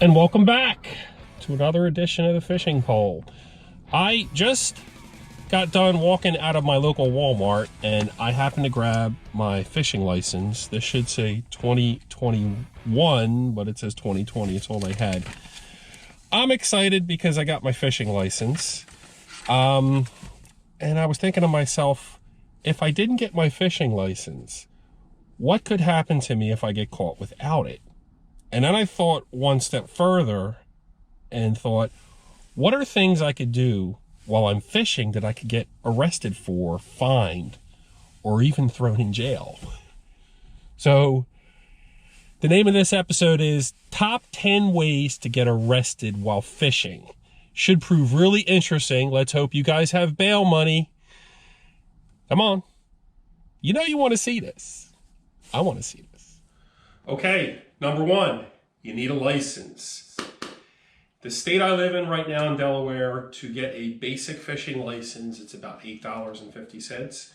And welcome back to another edition of the Fishing Pole. I just got done walking out of my local Walmart and I happened to grab my fishing license. This should say 2021, but it says 2020. It's all they had. I'm excited because I got my fishing license. And I was thinking to myself, if I didn't get my fishing license, what could happen to me if I get caught without it? And then I thought one step further and thought, what are things I could do while I'm fishing that I could get arrested for, fined, or even thrown in jail? So the name of this episode is Top 10 Ways to Get Arrested While Fishing. Should prove really interesting. Let's hope you guys have bail money. Come on. You know you want to see this. I want to see this. Okay, number one, you need a license. The state I live in right now in Delaware, to get a basic fishing license, it's about $8.50. If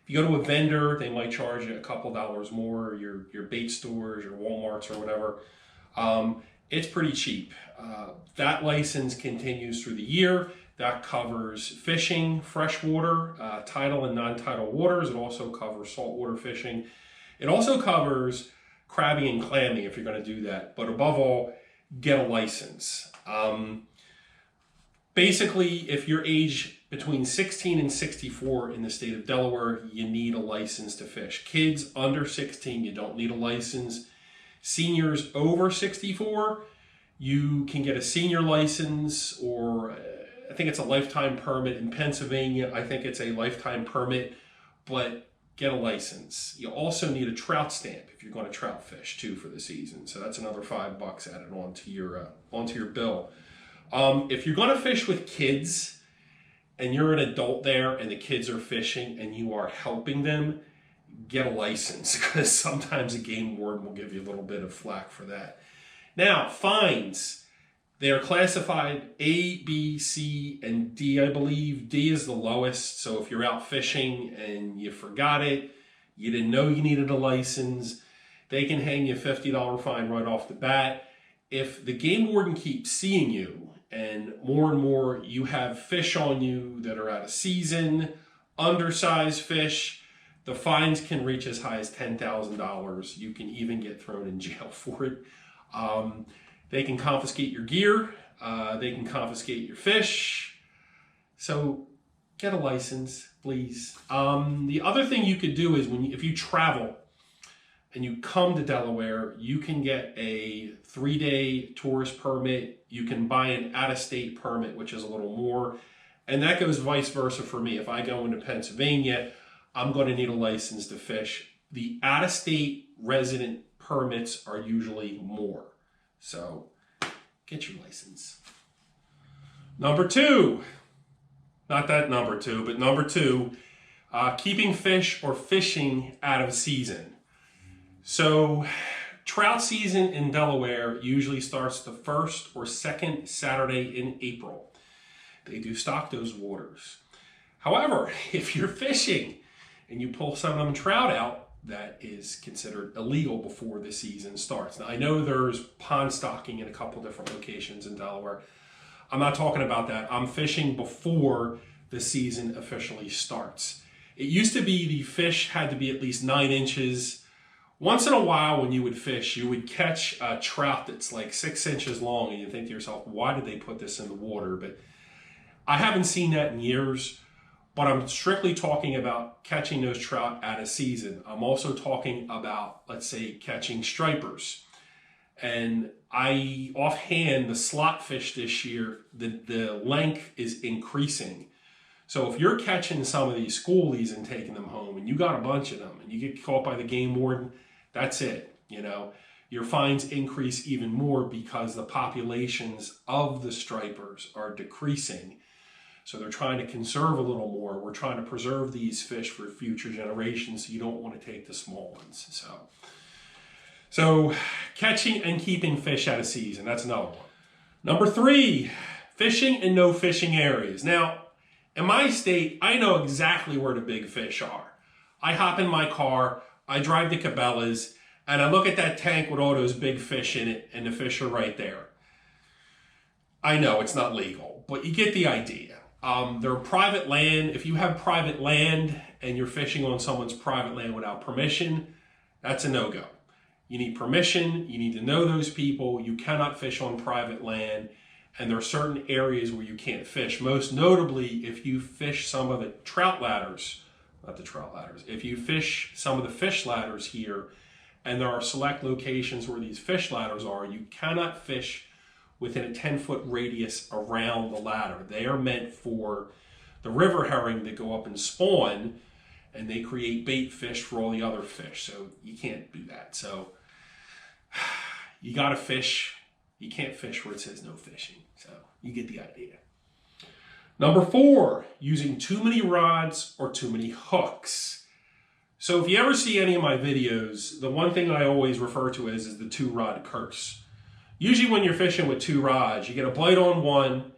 you go to a vendor, they might charge you a couple dollars more, your bait stores, your Walmarts or whatever. It's pretty cheap. That license continues through the year. That covers fishing, freshwater, tidal and non-tidal waters. It also covers saltwater fishing. It also covers crabbing and clamming if you're going to do that. But above all, get a license. Basically, if you're age between 16 and 64 in the state of Delaware, you need a license to fish. Kids under 16, you don't need a license. Seniors over 64, you can get a senior license, or I think it's a lifetime permit. In Pennsylvania, I think it's a lifetime permit, but get a license. You also need a trout stamp if you're going to trout fish too for the season. So that's another $5 added onto your bill. If you're going to fish with kids and you're an adult there and the kids are fishing and you are helping them, get a license, because sometimes a game warden will give you a little bit of flack for that. Now, fines. They are classified A, B, C, and D, I believe. D is the lowest. So if you're out fishing and you forgot it, you didn't know you needed a license, they can hang you a $50 fine right off the bat. If the game warden keeps seeing you and more you have fish on you that are out of season, undersized fish, the fines can reach as high as $10,000. You can even get thrown in jail for it. They can confiscate your gear. They can confiscate your fish. So get a license, please. The other thing you could do is if you travel and you come to Delaware, you can get a 3-day tourist permit. You can buy an out-of-state permit, which is a little more. And that goes vice versa for me. If I go into Pennsylvania, I'm going to need a license to fish. The out-of-state resident permits are usually more. So get your license. Number two, not that number two, but number two, keeping fish or fishing out of season. So trout season in Delaware usually starts the first or second Saturday in April. They do stock those waters. However, if you're fishing and you pull some of them trout out, that is considered illegal before the season starts. Now, I know there's pond stocking in a couple different locations in Delaware. I'm not talking about that. I'm fishing before the season officially starts. It used to be the fish had to be at least 9 inches. Once in a while when you would fish, you would catch a trout that's like 6 inches long and you think to yourself, why did they put this in the water? But I haven't seen that in years. But I'm strictly talking about catching those trout out of season. I'm also talking about, let's say, catching stripers. And offhand, the slot fish this year, the length is increasing. So if you're catching some of these schoolies and taking them home, and you got a bunch of them, and you get caught by the game warden, that's it. You know, your fines increase even more because the populations of the stripers are decreasing. So they're trying to conserve a little more. We're trying to preserve these fish for future generations, so you don't want to take the small ones. So catching and keeping fish out of season, that's another one. Number three, fishing in no fishing areas. Now, in my state, I know exactly where the big fish are. I hop in my car, I drive to Cabela's, and I look at that tank with all those big fish in it, and the fish are right there. I know it's not legal, but you get the idea. They're private land. If you have private land and you're fishing on someone's private land without permission, that's a no-go. You need permission. You need to know those people. You cannot fish on private land. And there are certain areas where you can't fish. Most notably, if you fish some of the trout ladders, not the trout ladders, if you fish some of the fish ladders here, and there are select locations where these fish ladders are, you cannot fish within a 10-foot radius around the ladder. They are meant for the river herring that go up and spawn, and they create bait fish for all the other fish. So you can't do that. So you gotta fish. You can't fish where it says no fishing. So you get the idea. Number 4, using too many rods or too many hooks. So if you ever see any of my videos, the one thing I always refer to as is the 2-rod curse. Usually when you're fishing with 2 rods, you get a bite on one,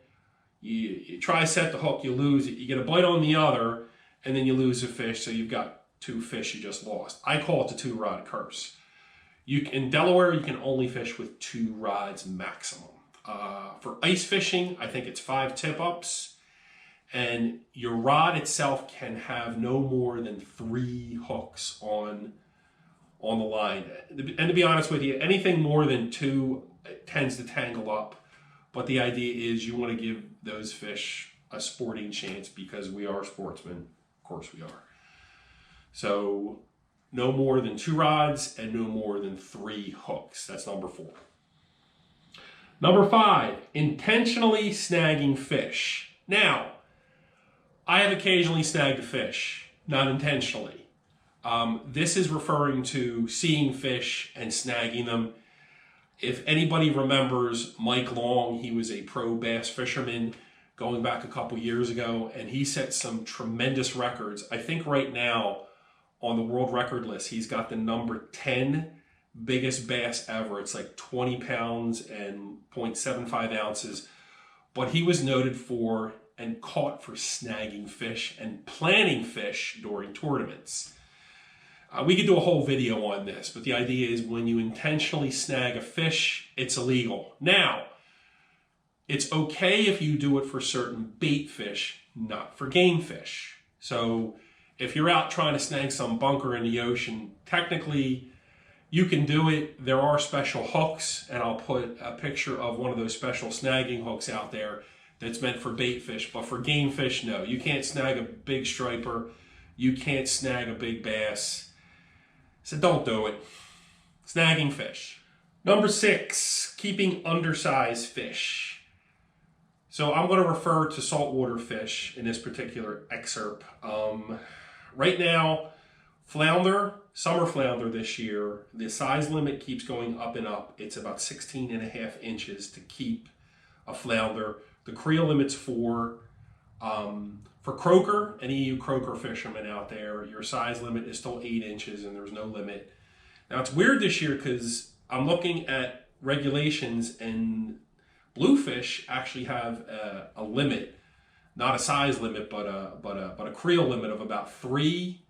you try to set the hook, you lose it. You get a bite on the other, and then you lose a fish, so you've got 2 fish you just lost. I call it the 2-rod curse. In Delaware, you can only fish with 2 rods maximum. For ice fishing, I think it's 5 tip-ups, and your rod itself can have no more than 3 hooks on the line. And to be honest with you, anything more than 2 tends to tangle up. But the idea is you want to give those fish a sporting chance because we are sportsmen. Of course we are. So no more than 2 rods and no more than 3 hooks. That's number 4. Number 5, intentionally snagging fish. Now, I have occasionally snagged a fish, not intentionally. This is referring to seeing fish and snagging them. If anybody remembers Mike Long, he was a pro bass fisherman going back a couple years ago, and he set some tremendous records. I think right now on the world record list, he's got the number 10 biggest bass ever. It's like 20 pounds and 0.75 ounces. But he was noted for and caught for snagging fish and planting fish during tournaments. We could do a whole video on this, but the idea is when you intentionally snag a fish, it's illegal. Now, it's okay if you do it for certain bait fish, not for game fish. So if you're out trying to snag some bunker in the ocean, technically you can do it. There are special hooks, and I'll put a picture of one of those special snagging hooks out there that's meant for bait fish. But for game fish, no. You can't snag a big striper. You can't snag a big bass. So don't do it. Snagging fish. Number 6, keeping undersized fish. So I'm going to refer to saltwater fish in this particular excerpt. Right now, flounder, summer flounder this year, the size limit keeps going up and up. It's about 16.5 inches to keep a flounder. The creel limit's 4. For croaker, any of you croaker fishermen out there, your size limit is still 8 inches and there's no limit. Now it's weird this year because I'm looking at regulations and bluefish actually have a limit, not a size limit, but a creel limit of about 3,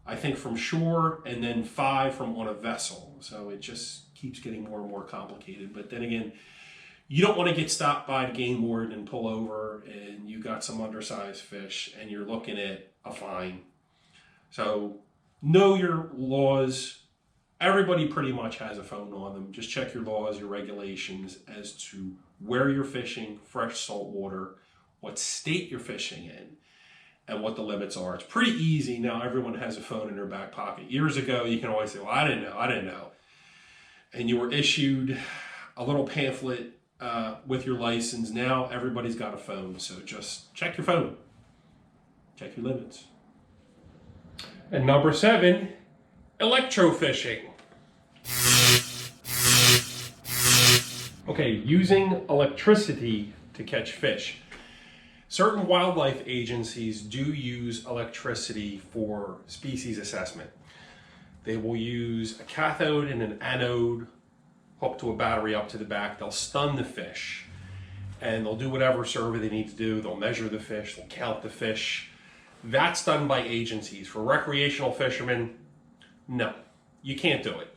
I think, from shore, and then 5 from on a vessel. So it just keeps getting more and more complicated. But then again, you don't want to get stopped by the game warden and pull over and you got some undersized fish and you're looking at a fine. So know your laws. Everybody pretty much has a phone on them. Just check your laws, your regulations as to where you're fishing, fresh salt water, what state you're fishing in, and what the limits are. It's pretty easy now. Everyone has a phone in their back pocket. Years ago, you can always say, well, I didn't know. And you were issued a little pamphlet with your license. Now everybody's got a phone, so just check your phone. Check your limits. And number 7, electrofishing. Okay, using electricity to catch fish. Certain wildlife agencies do use electricity for species assessment. They will use a cathode and an anode hooked to a battery up to the back. They'll stun the fish and they'll do whatever survey they need to do. They'll measure the fish, they'll count the fish. That's done by agencies. For recreational fishermen, no, you can't do it.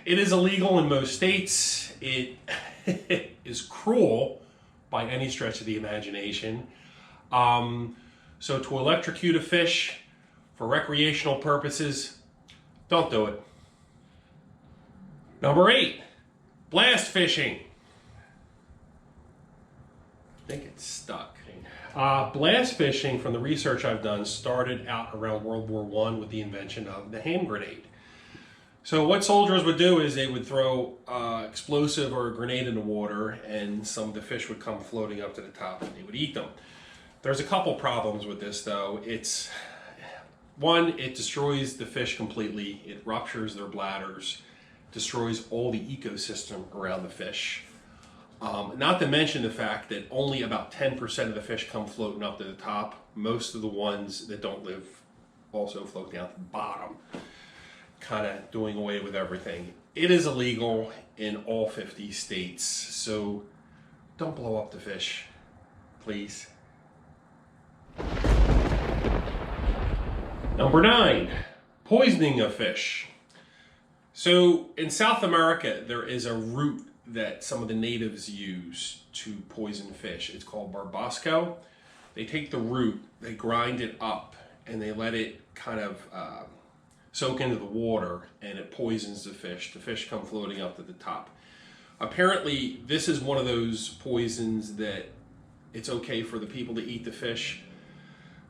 It is illegal in most states. is cruel by any stretch of the imagination. So to electrocute a fish for recreational purposes, don't do it. Number 8, blast fishing. I think it's stuck. Blast fishing, from the research I've done, started out around World War I with the invention of the hand grenade. So what soldiers would do is they would throw explosive or a grenade in the water, and some of the fish would come floating up to the top and they would eat them. There's a couple problems with this though. One, it destroys the fish completely. It ruptures their bladders, destroys all the ecosystem around the fish. Not to mention the fact that only about 10% of the fish come floating up to the top. Most of the ones that don't live also float down to the bottom, kind of doing away with everything. It is illegal in all 50 states, so don't blow up the fish, please. Number 9, poisoning of fish. So in South America, there is a root that some of the natives use to poison fish. It's called barbasco. They take the root, they grind it up, and they let it kind of soak into the water, and it poisons the fish. The fish come floating up to the top. Apparently, this is one of those poisons that it's okay for the people to eat the fish.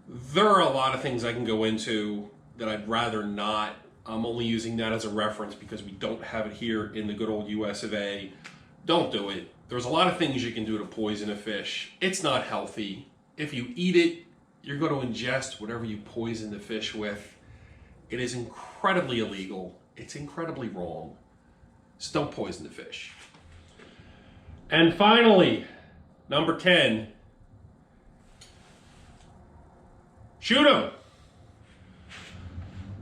There are a lot of things I can go into that I'd rather not. I'm only using that as a reference because we don't have it here in the good old US of A. Don't do it. There's a lot of things you can do to poison a fish. It's not healthy. If you eat it, you're going to ingest whatever you poison the fish with. It is incredibly illegal. It's incredibly wrong. So don't poison the fish. And finally, number 10, shoot them.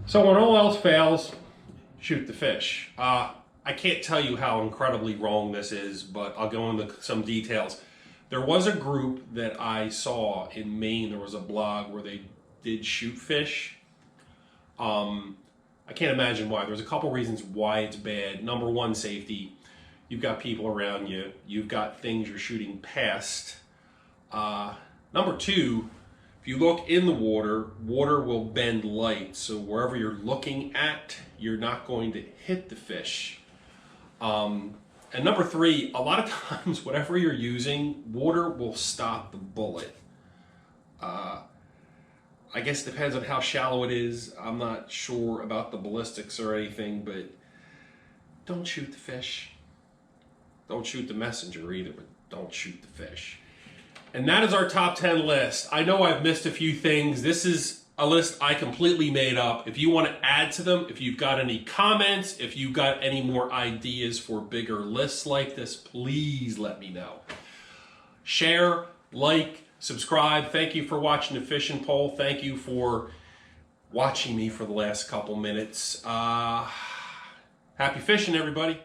So when all else fails, shoot the fish. I can't tell you how incredibly wrong this is, but I'll go into some details. There was a group that I saw in Maine. There was a blog where they did shoot fish. I can't imagine why. There's a couple reasons why it's bad. Number 1, safety. You've got people around you. You've got things you're shooting past. Number 2, if you look in the water, water will bend light. So wherever you're looking at, you're not going to hit the fish. And number 3, a lot of times, whatever you're using, water will stop the bullet. I guess it depends on how shallow it is. I'm not sure about the ballistics or anything, but don't shoot the fish. Don't shoot the messenger either, but don't shoot the fish. And that is our top 10 list. I know I've missed a few things. This is a list I completely made up. If you want to add to them, if you've got any comments, if you've got any more ideas for bigger lists like this, please let me know. Share, like, subscribe. Thank you for watching the Fishing Pole. Thank you for watching me for the last couple minutes. Happy fishing, everybody.